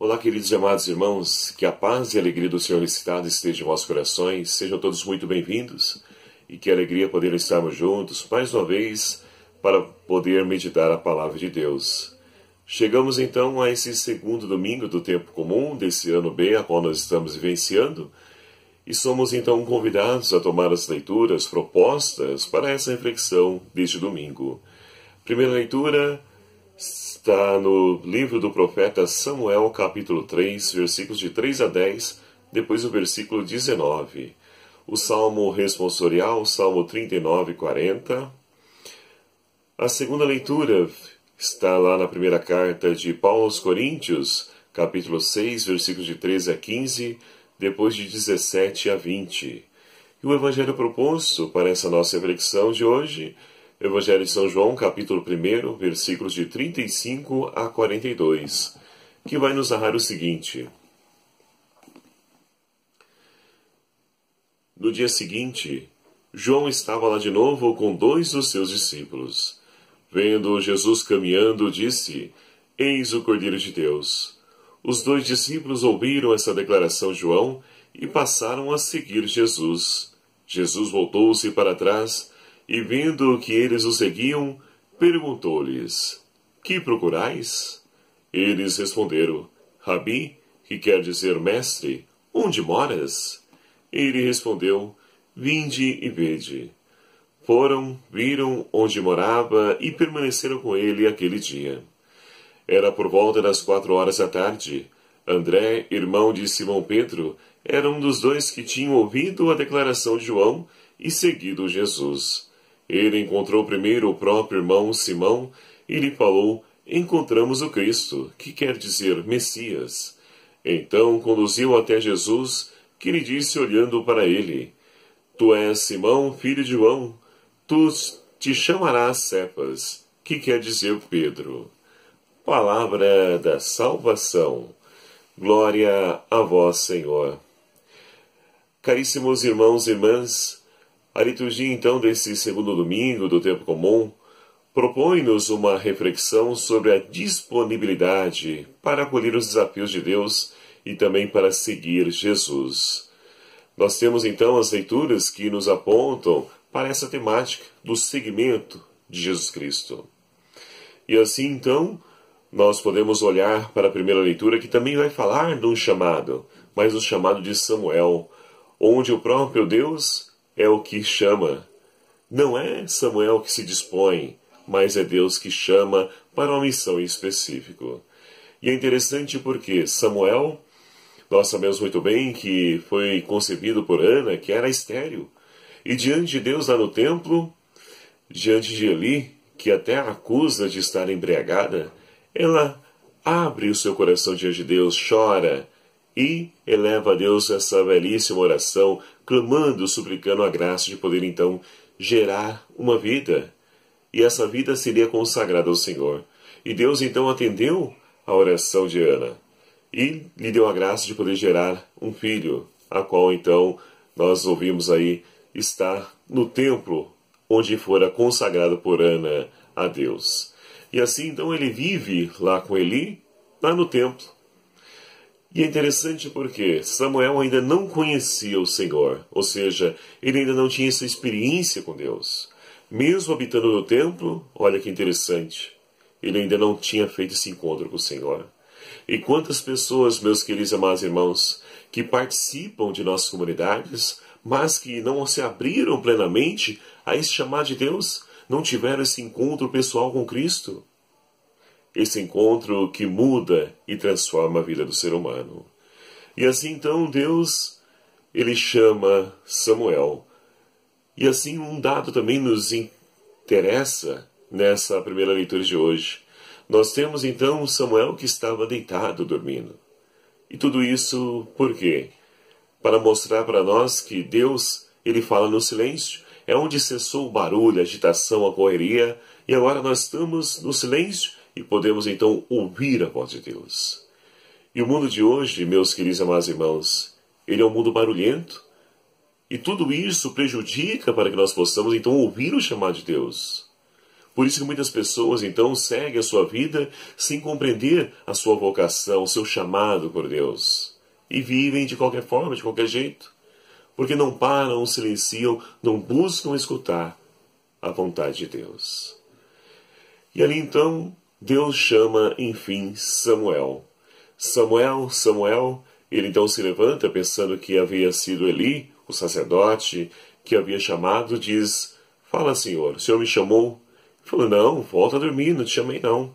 Olá, queridos e amados irmãos, que a paz e a alegria do Senhor ressuscitado esteja em vossos corações, sejam todos muito bem-vindos e que alegria poder estarmos juntos mais uma vez para poder meditar a palavra de Deus. Chegamos então a esse segundo domingo do tempo comum desse ano B, a qual nós estamos vivenciando, e somos então convidados a tomar as leituras propostas para essa reflexão deste domingo. Primeira leitura está no livro do profeta Samuel, capítulo 3, versículos de 3 a 10, depois o versículo 19. O salmo responsorial, salmo 39 e 40. A segunda leitura está lá na primeira carta de Paulo aos Coríntios, capítulo 6, versículos de 13 a 15, depois de 17 a 20. E o evangelho proposto para essa nossa reflexão de hoje, Evangelho de São João, capítulo 1, versículos de 35 a 42, que vai nos narrar o seguinte. No dia seguinte, João estava lá de novo com 2 dos seus discípulos. Vendo Jesus caminhando, disse: Eis o Cordeiro de Deus. Os 2 discípulos ouviram essa declaração de João e passaram a seguir Jesus. Jesus voltou-se para trás e, vendo que eles o seguiam, perguntou-lhes: Que procurais? Eles responderam: Rabi, que quer dizer mestre, onde moras? Ele respondeu: Vinde e vede. Foram, viram onde morava e permaneceram com ele aquele dia. Era por volta das 4 horas da tarde. André, irmão de Simão Pedro, era um dos 2 que tinham ouvido a declaração de João e seguido Jesus. Ele encontrou primeiro o próprio irmão Simão e lhe falou: Encontramos o Cristo, que quer dizer Messias. Então conduziu até Jesus, que lhe disse olhando para ele: Tu és Simão, filho de João, tu te chamarás Cefas, que quer dizer Pedro. Palavra da salvação. Glória a vós, Senhor. Caríssimos irmãos e irmãs, a liturgia, então, desse segundo domingo do tempo comum propõe-nos uma reflexão sobre a disponibilidade para acolher os desafios de Deus e também para seguir Jesus. Nós temos, então, as leituras que nos apontam para essa temática do seguimento de Jesus Cristo. E assim, então, nós podemos olhar para a primeira leitura, que também vai falar de um chamado, mas o chamado de Samuel, onde o próprio Deus é o que chama. Não é Samuel que se dispõe, mas é Deus que chama para uma missão em específico. E é interessante porque Samuel, nós sabemos muito bem que foi concebido por Ana, que era estéril. E diante de Deus lá no templo, diante de Eli, que até a acusa de estar embriagada, ela abre o seu coração diante de Deus, chora e eleva a Deus essa belíssima oração, clamando, suplicando a graça de poder então gerar uma vida. E essa vida seria consagrada ao Senhor. E Deus então atendeu a oração de Ana e lhe deu a graça de poder gerar um filho, a qual então nós ouvimos aí está no templo onde fora consagrado por Ana a Deus. E assim então ele vive lá com Eli, lá no templo. E é interessante porque Samuel ainda não conhecia o Senhor, ou seja, ele ainda não tinha essa experiência com Deus. Mesmo habitando no templo, olha que interessante, ele ainda não tinha feito esse encontro com o Senhor. E quantas pessoas, meus queridos e amados irmãos, que participam de nossas comunidades, mas que não se abriram plenamente a esse chamado de Deus, não tiveram esse encontro pessoal com Cristo. Esse encontro que muda e transforma a vida do ser humano. E assim então Deus, ele chama Samuel. E assim um dado também nos interessa nessa primeira leitura de hoje. Nós temos então Samuel que estava deitado, dormindo. E tudo isso por quê? Para mostrar para nós que Deus, ele fala no silêncio. É onde cessou o barulho, a agitação, a correria. E agora nós estamos no silêncio e podemos então ouvir a voz de Deus. E o mundo de hoje, meus queridos e amados irmãos, ele é um mundo barulhento. E tudo isso prejudica para que nós possamos então ouvir o chamado de Deus. Por isso que muitas pessoas, então, seguem a sua vida sem compreender a sua vocação, o seu chamado por Deus. E vivem de qualquer forma, de qualquer jeito. Porque não param, silenciam, não buscam escutar a vontade de Deus. E ali, então, Deus chama, enfim, Samuel. Samuel, Samuel, ele então se levanta pensando que havia sido Eli, o sacerdote, que havia chamado, diz, fala, Senhor, o Senhor me chamou? Ele falou, não, volta a dormir, não te chamei não.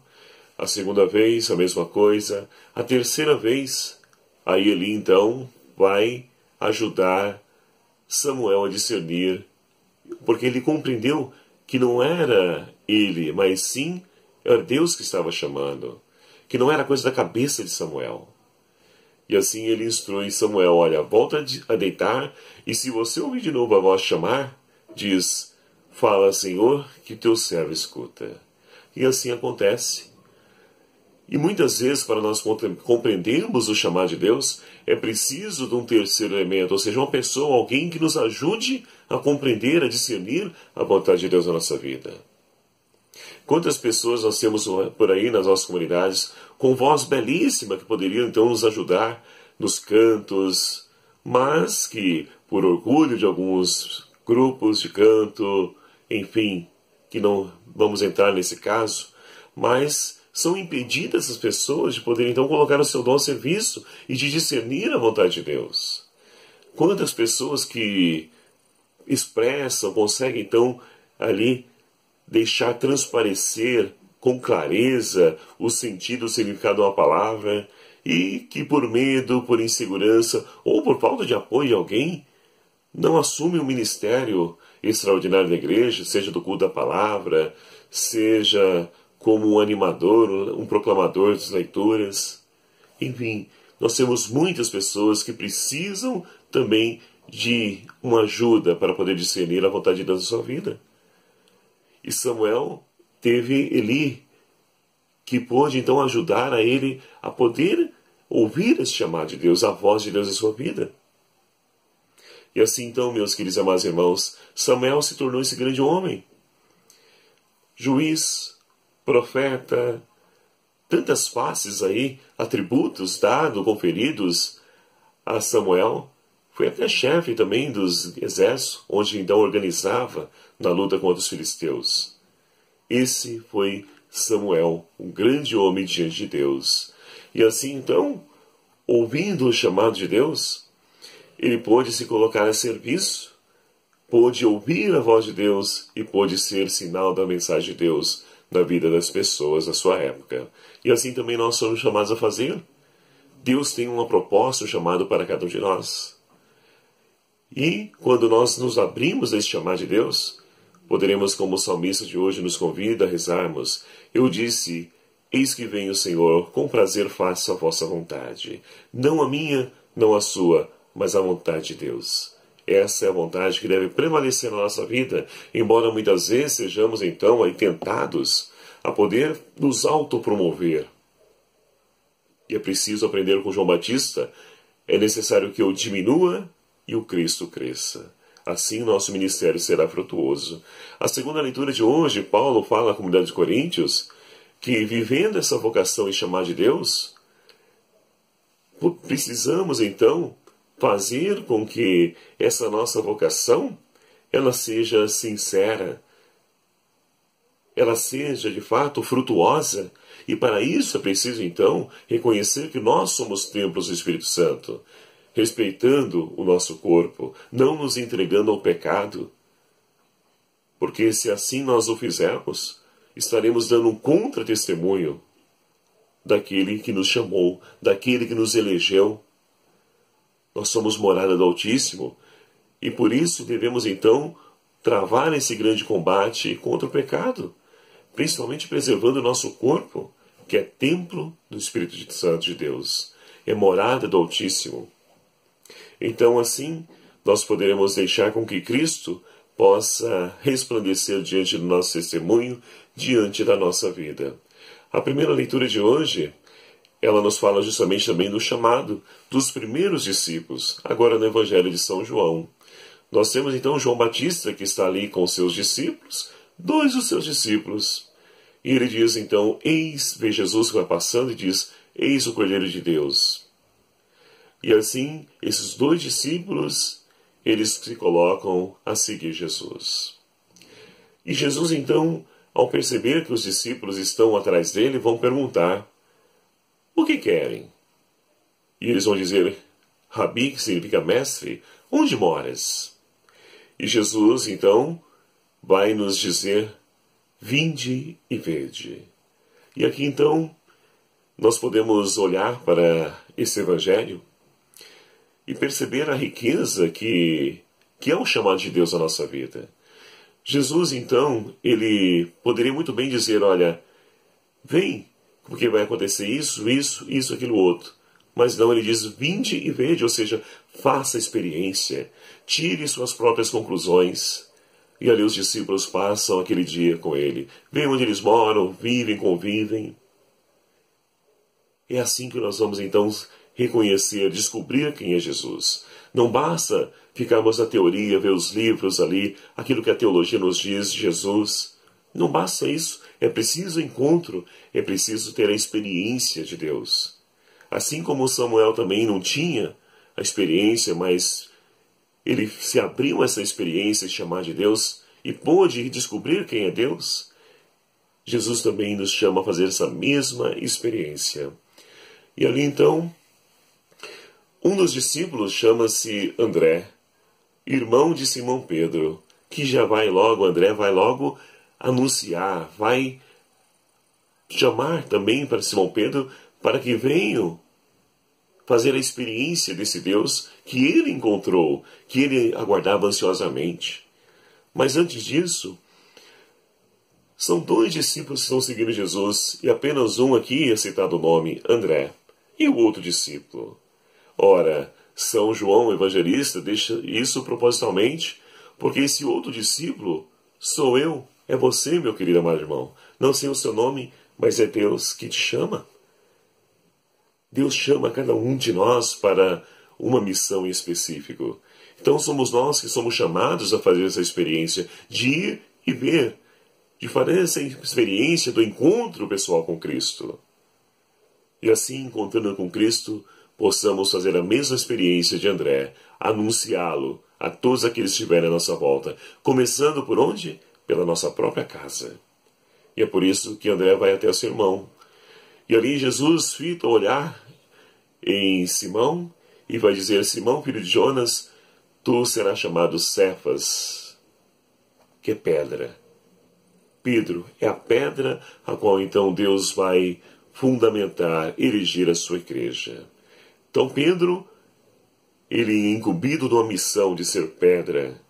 A segunda vez, a mesma coisa. A terceira vez, aí Eli então vai ajudar Samuel a discernir, porque ele compreendeu que não era ele, mas sim era Deus que estava chamando, que não era coisa da cabeça de Samuel. E assim ele instrui Samuel, olha, volta a deitar, e se você ouvir de novo a voz chamar, diz, fala, Senhor, que teu servo escuta. E assim acontece. E muitas vezes, para nós compreendermos o chamado de Deus, é preciso de um terceiro elemento, ou seja, uma pessoa, alguém que nos ajude a compreender, a discernir a vontade de Deus na nossa vida. Quantas pessoas nós temos por aí nas nossas comunidades com voz belíssima que poderiam então nos ajudar nos cantos, mas que, por orgulho de alguns grupos de canto, enfim, que não vamos entrar nesse caso, mas são impedidas as pessoas de poderem então colocar o seu dom a serviço e de discernir a vontade de Deus. Quantas pessoas que expressam, conseguem então ali deixar transparecer com clareza o sentido, o significado de uma palavra, e que por medo, por insegurança ou por falta de apoio de alguém, não assume um ministério extraordinário da igreja, seja do culto da palavra, seja como um animador, um proclamador das leituras. Enfim, nós temos muitas pessoas que precisam também de uma ajuda para poder discernir a vontade de Deus na sua vida. E Samuel teve Eli, que pôde então ajudar a ele a poder ouvir esse chamado de Deus, a voz de Deus em sua vida. E assim então, meus queridos e amados irmãos, Samuel se tornou esse grande homem. Juiz, profeta, tantas faces aí, atributos dados, conferidos a Samuel. Foi até chefe também dos exércitos, onde então organizava na luta contra os filisteus. Esse foi Samuel, um grande homem diante de Deus. E assim então, ouvindo o chamado de Deus, ele pôde se colocar a serviço, pôde ouvir a voz de Deus e pôde ser sinal da mensagem de Deus na vida das pessoas da sua época. E assim também nós somos chamados a fazer. Deus tem uma proposta, um chamado para cada um de nós. E quando nós nos abrimos a esse chamado de Deus, poderemos, como o salmista de hoje nos convida a rezarmos, eu disse, eis que vem o Senhor, com prazer faço a vossa vontade. Não a minha, não a sua, mas a vontade de Deus. Essa é a vontade que deve prevalecer na nossa vida, embora muitas vezes sejamos então aí tentados a poder nos autopromover. E é preciso aprender com João Batista, é necessário que eu diminua e o Cristo cresça. Assim nosso ministério será frutuoso. A segunda leitura de hoje, Paulo fala à comunidade de Coríntios que, vivendo essa vocação e chamada de Deus, precisamos então fazer com que essa nossa vocação ela seja sincera, ela seja de fato frutuosa. E para isso é preciso então reconhecer que nós somos templos do Espírito Santo, respeitando o nosso corpo, não nos entregando ao pecado. Porque se assim nós o fizermos, estaremos dando um contra-testemunho daquele que nos chamou, daquele que nos elegeu. Nós somos morada do Altíssimo e por isso devemos então travar esse grande combate contra o pecado, principalmente preservando o nosso corpo, que é templo do Espírito Santo de Deus, é morada do Altíssimo. Então, assim, nós poderemos deixar com que Cristo possa resplandecer diante do nosso testemunho, diante da nossa vida. A primeira leitura de hoje, ela nos fala justamente também do chamado dos primeiros discípulos, agora no Evangelho de São João. Nós temos então João Batista, que está ali com seus discípulos, dois dos seus discípulos. E ele diz então, vê Jesus que vai passando e diz, eis o Cordeiro de Deus. E assim, esses dois discípulos, eles se colocam a seguir Jesus. E Jesus então, ao perceber que os discípulos estão atrás dele, vão perguntar, o que querem? E eles vão dizer, Rabi, que significa mestre, onde moras? E Jesus então vai nos dizer, vinde e vede. E aqui então nós podemos olhar para esse evangelho e perceber a riqueza que é o chamado de Deus na nossa vida. Jesus então, ele poderia muito bem dizer, olha, vem, porque vai acontecer isso, aquilo outro. Mas não, ele diz, vinde e vede, ou seja, faça a experiência, tire suas próprias conclusões. E ali os discípulos passam aquele dia com ele. Vêm onde eles moram, vivem, convivem. É assim que nós vamos então reconhecer, descobrir quem é Jesus. Não basta ficarmos na teoria, ver os livros ali, aquilo que a teologia nos diz de Jesus. Não basta isso. É preciso encontro, é preciso ter a experiência de Deus. Assim como Samuel também não tinha a experiência, mas ele se abriu a essa experiência de chamar de Deus e pôde descobrir quem é Deus, Jesus também nos chama a fazer essa mesma experiência. E ali então, um dos discípulos chama-se André, irmão de Simão Pedro, que já vai logo, André vai logo anunciar, vai chamar também para Simão Pedro para que venham fazer a experiência desse Deus que ele encontrou, que ele aguardava ansiosamente. Mas antes disso, são dois discípulos que estão seguindo Jesus, e apenas um aqui é citado o nome, André, e o outro discípulo. Ora, São João Evangelista deixa isso propositalmente, porque esse outro discípulo sou eu, é você, meu querido amado irmão. Não sei o seu nome, mas é Deus que te chama. Deus chama cada um de nós para uma missão em específico. Então somos nós que somos chamados a fazer essa experiência de ir e ver, de fazer essa experiência do encontro pessoal com Cristo. E assim, encontrando com Cristo, possamos fazer a mesma experiência de André, anunciá-lo a todos aqueles que estiverem à nossa volta, começando por onde? Pela nossa própria casa. E é por isso que André vai até o seu irmão. E ali Jesus fita o olhar em Simão e vai dizer, Simão, filho de Jonas, tu serás chamado Cefas, que é pedra. Pedro é a pedra a qual então Deus vai fundamentar, erigir a sua igreja. Então Pedro, ele é incumbido de uma missão de ser pedra.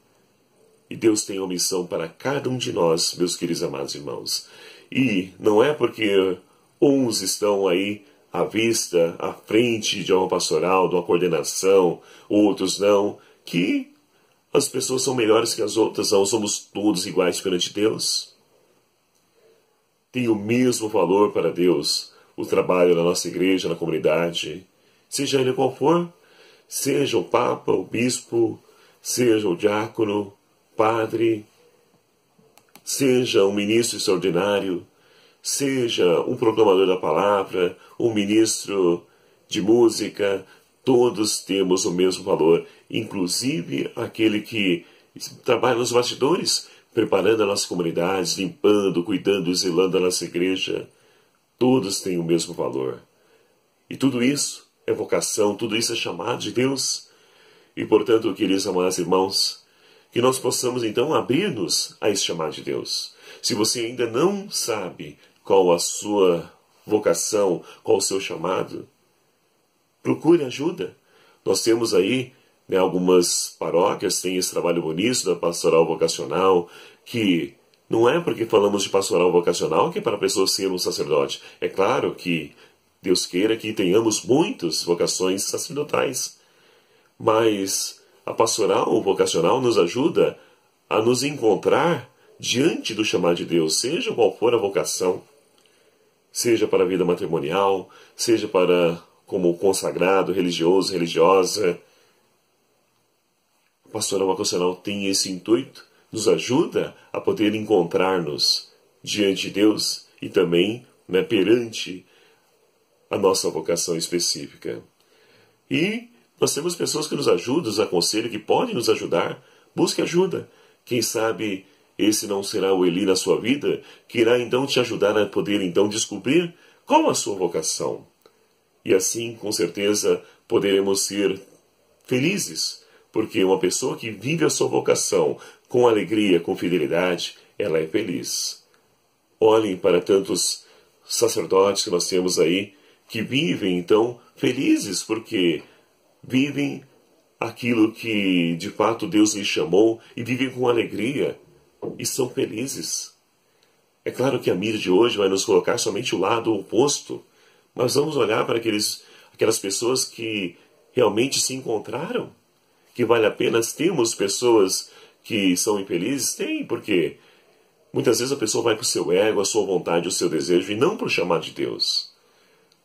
E Deus tem uma missão para cada um de nós, meus queridos amados irmãos. E não é porque uns estão aí à vista, à frente de uma pastoral, de uma coordenação, outros não, que as pessoas são melhores que as outras, não somos todos iguais perante Deus. Tem o mesmo valor para Deus o trabalho na nossa igreja, na comunidade, seja ele qual for, seja o Papa, o Bispo, seja o diácono, padre, seja um ministro extraordinário, seja um proclamador da palavra, um ministro de música, todos temos o mesmo valor, inclusive aquele que trabalha nos bastidores, preparando as nossas comunidades, limpando, cuidando, zelando da nossa igreja. Todos têm o mesmo valor. E tudo isso é vocação, tudo isso é chamado de Deus. E, portanto, queridos amados irmãos, que nós possamos então abrir-nos a esse chamado de Deus. Se você ainda não sabe qual a sua vocação, qual o seu chamado, procure ajuda. Nós temos aí algumas paróquias, tem esse trabalho bonito da pastoral vocacional, que não é porque falamos de pastoral vocacional que é para a pessoa ser um sacerdote. É claro que Deus queira que tenhamos muitas vocações sacerdotais, mas a pastoral vocacional nos ajuda a nos encontrar diante do chamado de Deus, seja qual for a vocação, seja para a vida matrimonial, seja para como consagrado, religioso, religiosa. A pastoral vocacional tem esse intuito nos ajuda a poder encontrar-nos diante de Deus e também, perante a nossa vocação específica. E nós temos pessoas que nos ajudam, nos aconselham, que podem nos ajudar. Busque ajuda. Quem sabe esse não será o Eli na sua vida, que irá então te ajudar a poder então descobrir qual a sua vocação. E assim, com certeza, poderemos ser felizes, porque uma pessoa que vive a sua vocação com alegria, com fidelidade, ela é feliz. Olhem para tantos sacerdotes que nós temos aí, que vivem, então, felizes, porque vivem aquilo que, de fato, Deus lhes chamou e vivem com alegria e são felizes. É claro que a mídia de hoje vai nos colocar somente o lado oposto, mas vamos olhar para aquelas pessoas que realmente se encontraram, que vale a pena. Temos pessoas que são infelizes? Tem, porque muitas vezes a pessoa vai para o seu ego, a sua vontade, o seu desejo, e não para o chamado de Deus.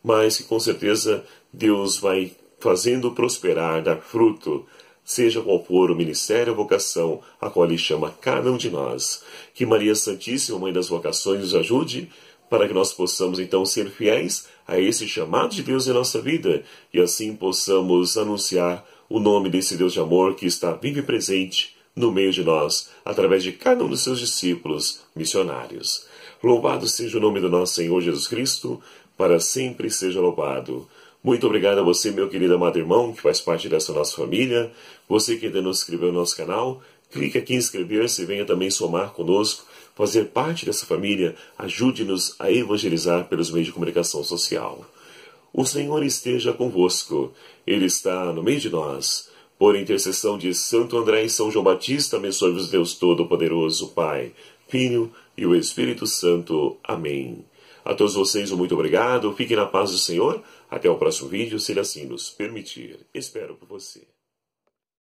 Mas que com certeza Deus vai fazendo prosperar, dar fruto, seja qual for o ministério ou vocação a qual Ele chama cada um de nós. Que Maria Santíssima, Mãe das Vocações, nos ajude para que nós possamos então ser fiéis a esse chamado de Deus em nossa vida e assim possamos anunciar o nome desse Deus de amor que está vivo e presente no meio de nós, através de cada um dos seus discípulos missionários. Louvado seja o nome do nosso Senhor Jesus Cristo, para sempre seja louvado. Muito obrigado a você, meu querido amado irmão, que faz parte dessa nossa família. Você que ainda não se inscreveu no nosso canal, clique aqui em inscrever-se e venha também somar conosco, fazer parte dessa família. Ajude-nos a evangelizar pelos meios de comunicação social. O Senhor esteja convosco. Ele está no meio de nós. Por intercessão de Santo André e São João Batista, abençoe-vos Deus Todo-Poderoso, Pai, Filho e o Espírito Santo. Amém. A todos vocês, muito obrigado. Fiquem na paz do Senhor. Até o próximo vídeo, se Ele assim nos permitir. Espero por você.